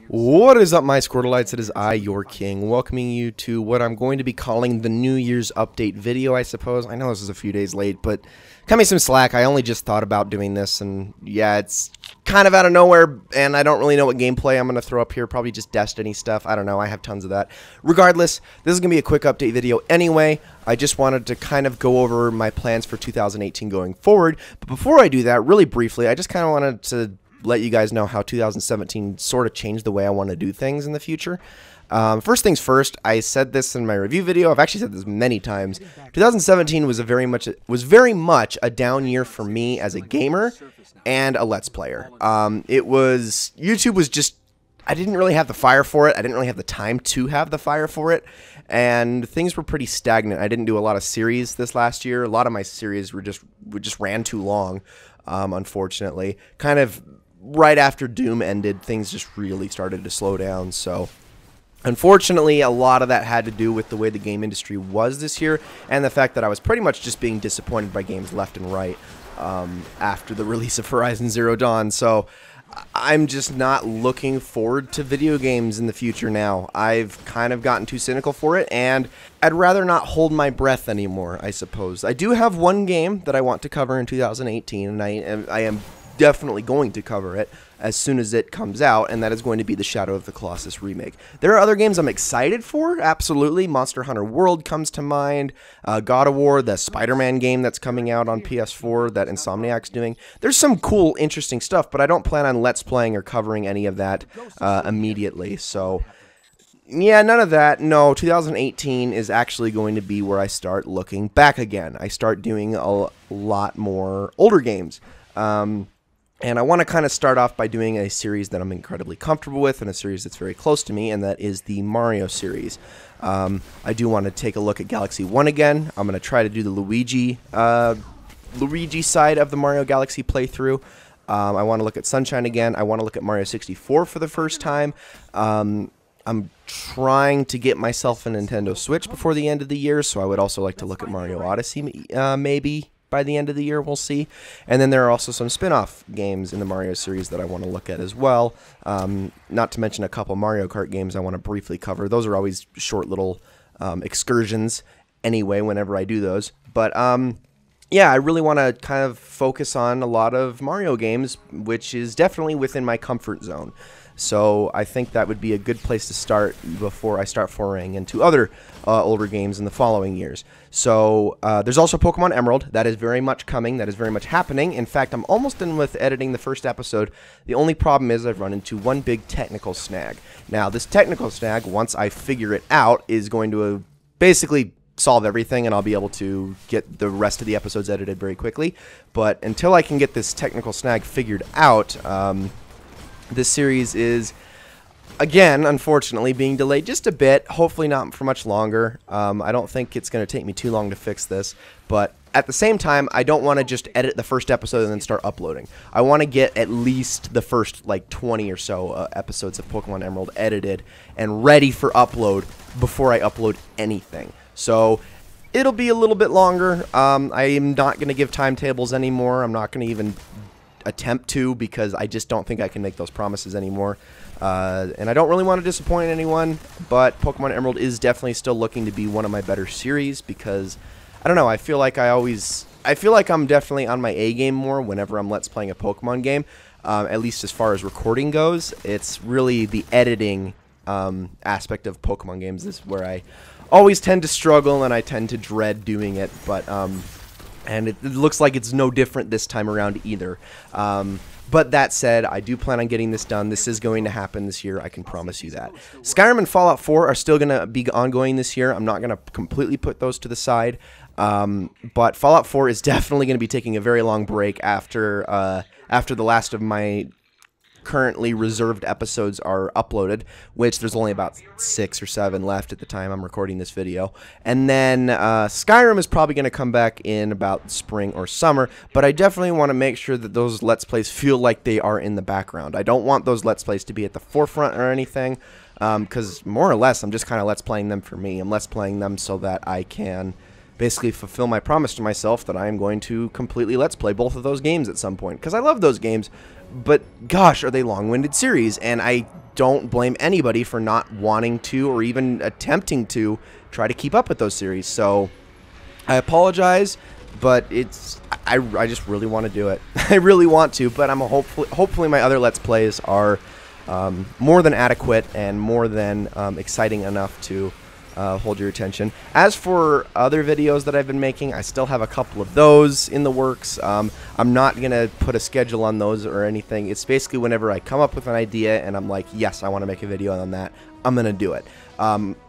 What is up, my Squirtleites? It is I, your king, welcoming you to what I'm going to be calling the New Year's update video, I suppose. I know this is a few days late, but cut me some slack. I only just thought about doing this, and yeah, it's kind of out of nowhere, and I don't really know what gameplay I'm going to throw up here. Probably just Destiny stuff. I don't know. I have tons of that. Regardless, this is going to be a quick update video anyway. I just wanted to kind of go over my plans for 2018 going forward. But before I do that, really briefly, I just kind of wanted to let you guys know how 2017 sort of changed the way I want to do things in the future. First things first, I said this in my review video. I've actually said this many times. 2017 was very much a down year for me as a gamer and a Let's Player. YouTube was just, I didn't really have the fire for it. I didn't really have the time to have the fire for it, and things were pretty stagnant. I didn't do a lot of series this last year. A lot of my series were just ran too long, unfortunately. Kind of right after Doom ended, things just really started to slow down. So unfortunately, a lot of that had to do with the way the game industry was this year, and the fact that I was pretty much just being disappointed by games left and right after the release of Horizon Zero Dawn. So I'm just not looking forward to video games in the future now. I've kind of gotten too cynical for it, and I'd rather not hold my breath anymore, I suppose. I do have one game that I want to cover in 2018, and I am definitely going to cover it as soon as it comes out, and that is going to be the Shadow of the Colossus remake. There are other games I'm excited for, absolutely. Monster Hunter World comes to mind, God of War, the Spider-Man game that's coming out on PS4 that Insomniac's doing. There's some cool, interesting stuff, but I don't plan on Let's Playing or covering any of that immediately, so yeah, none of that. No, 2018 is actually going to be where I start looking back again. I start doing a lot more older games. And I want to kind of start off by doing a series that I'm incredibly comfortable with, and a series that's very close to me, and that is the Mario series. I do want to take a look at Galaxy 1 again. I'm going to try to do the Luigi side of the Mario Galaxy playthrough. I want to look at Sunshine again. I want to look at Mario 64 for the first time. I'm trying to get myself a Nintendo Switch before the end of the year, so I would also like to look at Mario Odyssey maybe by the end of the year. We'll see. And then there are also some spin-off games in the Mario series that I want to look at as well. Not to mention a couple Mario Kart games I want to briefly cover. Those are always short little excursions anyway whenever I do those. But yeah, I really want to kind of focus on a lot of Mario games, which is definitely within my comfort zone. So I think that would be a good place to start before I start foraying into other older games in the following years. So there's also Pokemon Emerald. That is very much coming. That is very much happening. In fact, I'm almost done with editing the first episode. The only problem is I've run into one big technical snag. Now, this technical snag, once I figure it out, is going to basically solve everything, and I'll be able to get the rest of the episodes edited very quickly. But until I can get this technical snag figured out, this series is, again, unfortunately, being delayed just a bit. Hopefully not for much longer. I don't think it's going to take me too long to fix this. But at the same time, I don't want to just edit the first episode and then start uploading. I want to get at least the first, like, 20 or so episodes of Pokemon Emerald edited and ready for upload before I upload anything. So it'll be a little bit longer. I am not going to give timetables anymore. I'm not going to even attempt to, because I just don't think I can make those promises anymore, and I don't really want to disappoint anyone, but Pokemon Emerald is definitely still looking to be one of my better series, because I don't know, I feel like I'm definitely on my A game more whenever I'm Let's Playing a Pokemon game, at least as far as recording goes. It's really the editing aspect of Pokemon games is where I always tend to struggle, and I tend to dread doing it, but and it looks like it's no different this time around either. But that said, I do plan on getting this done. This is going to happen this year. I can promise you that. Skyrim and Fallout 4 are still going to be ongoing this year. I'm not going to completely put those to the side. But Fallout 4 is definitely going to be taking a very long break after the last of my currently reserved episodes are uploaded, which there's only about 6 or 7 left at the time I'm recording this video. And then Skyrim is probably going to come back in about spring or summer, but I definitely want to make sure that those Let's Plays feel like they are in the background. I don't want those Let's Plays to be at the forefront or anything, because more or less I'm just kind of Let's Playing them for me. I'm Let's Playing them so that I can basically fulfill my promise to myself that I am going to completely Let's Play both of those games at some point, because I love those games. but gosh, are they long-winded series, and I don't blame anybody for not wanting to or even attempting to try to keep up with those series. So I apologize, but I just really want to do it. I really want to, but I'm hopefully my other Let's Plays are more than adequate and more than exciting enough to hold your attention. As for other videos that I've been making, I still have a couple of those in the works. I'm not going to put a schedule on those or anything. It's basically whenever I come up with an idea and I'm like, yes, I want to make a video on that, I'm going to do it.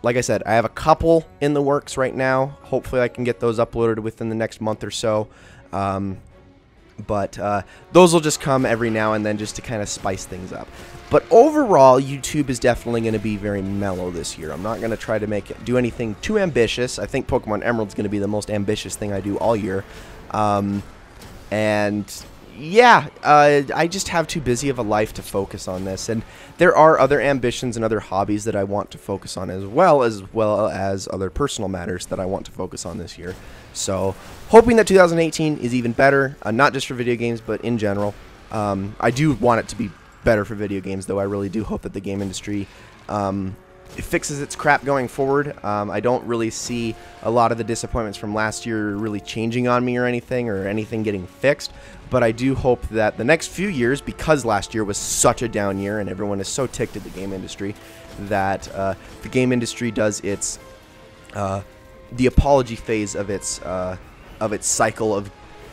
Like I said, I have a couple in the works right now. Hopefully I can get those uploaded within the next month or so. But those will just come every now and then just to kind of spice things up. But overall, YouTube is definitely going to be very mellow this year. I'm not going to try to do anything too ambitious. I think Pokemon Emerald is going to be the most ambitious thing I do all year. And yeah, I just have too busy of a life to focus on this. And there are other ambitions and other hobbies that I want to focus on as well as other personal matters that I want to focus on this year. So hoping that 2018 is even better, not just for video games, but in general. I do want it to be better for video games, though. I really do hope that the game industry it fixes its crap going forward. I don't really see a lot of the disappointments from last year really changing on me or anything getting fixed. But I do hope that the next few years, because last year was such a down year and everyone is so ticked at the game industry, that the game industry does its the apology phase of its cycle of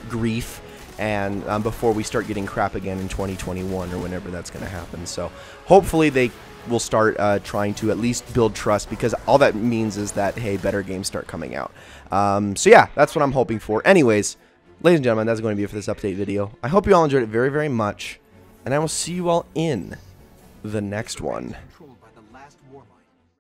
grief, and before we start getting crap again in 2021 or whenever that's going to happen. So hopefully they will start trying to at least build trust, because all that means is that, hey, better games start coming out. So yeah, that's what I'm hoping for. Anyways, ladies and gentlemen, that's going to be it for this update video. I hope you all enjoyed it very, very much, and I will see you all in the next one.